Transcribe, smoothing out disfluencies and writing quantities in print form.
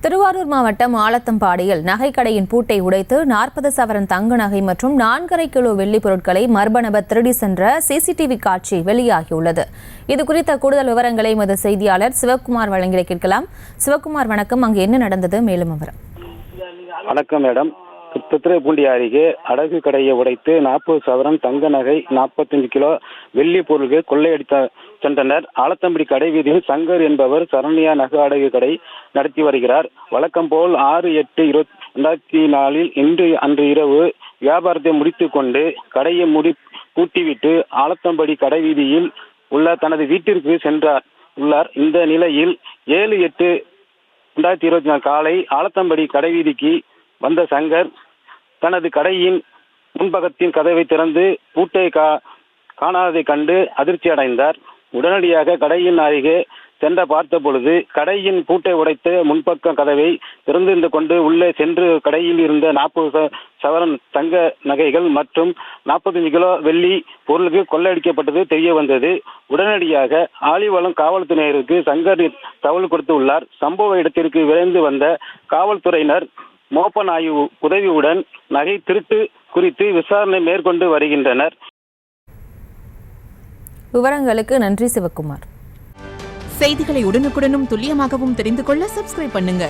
திருவாரூர் மாவட்டம் ஆலத்தம்பாடியில் நகைக்கடையின் பூட்டை உடைத்து 40 சவரன் தங்க நகை மற்றும் 4.5 கிலோ வெள்ளி பொருட்களை மர்ம நபர் திருடி சென்ற சிசிடிவி காட்சி வெளியாகியுள்ளது. இதுகுறித்த கூடுதல் விவரங்களை எமது செய்தியாளர் சிவக்குமார் வழங்கிட கேட்கலாம். சிவக்குமார், வணக்கம். அங்கு என்ன நடந்தது? மேலும் விவரம். வணக்கம் மேடம். திருத்துறைப்பூண்டி அருகே அடகு கடையை உடைத்து 40 சவரன் தங்க நகை 45 கிலோ வெள்ளி பொருள்கள் கொள்ளையடித்த சென்றனர். ஆலத்தம்படி கடை வீதியில் சங்கர் என்பவர் சரண்யா நகை அடகு கடை நடத்தி வருகிறார். வழக்கம் போல் 6/8/2024 அன்று இரவு வியாபாரத்தை முடித்துக் கொண்டு கடையை பூட்டிவிட்டு ஆலத்தம்படி கடை வீதியில் உள்ள தனது வீட்டிற்கு உள்ளார். இந்த நிலையில் 7/8/2024 காலை ஆலத்தம்படி கடை வீதிக்கு வந்த சங்கர் தனது கடையின் முன்பக்கத்தின் கதவை திறந்து பூட்டை காணாததை கண்டு அதிர்ச்சி அடைந்தார். உடனடியாக கடையின் அருகே சென்ற பார்த்த பொழுது கடையின் பூட்டை உடைத்த முன்பக்க கதவை திறந்திருந்து கொண்டு உள்ளே சென்று கடையில் இருந்த 40 சவரன் தங்க நகைகள் மற்றும் 45 கிலோ வெள்ளி பொருளுக்கு கொள்ளையடிக்கப்பட்டது தெரிய வந்தது. உடனடியாக ஆலிவளம் காவல்துறையினருக்கு சங்கர் தகவல் கொடுத்துள்ளார். சம்பவ இடத்திற்கு விரைந்து வந்த காவல்துறையினர் மோப்ப நாய் உதவியுடன் நகை திருட்டு குறித்து விசாரணை மேற்கொண்டு வருகின்றனர். விவரங்களுக்கு நன்றி சிவக்குமார். செய்திகளை உடனுக்குடனும் துல்லியமாகவும் தெரிந்து கொள்ள சப்ஸ்கிரைப் பண்ணுங்க.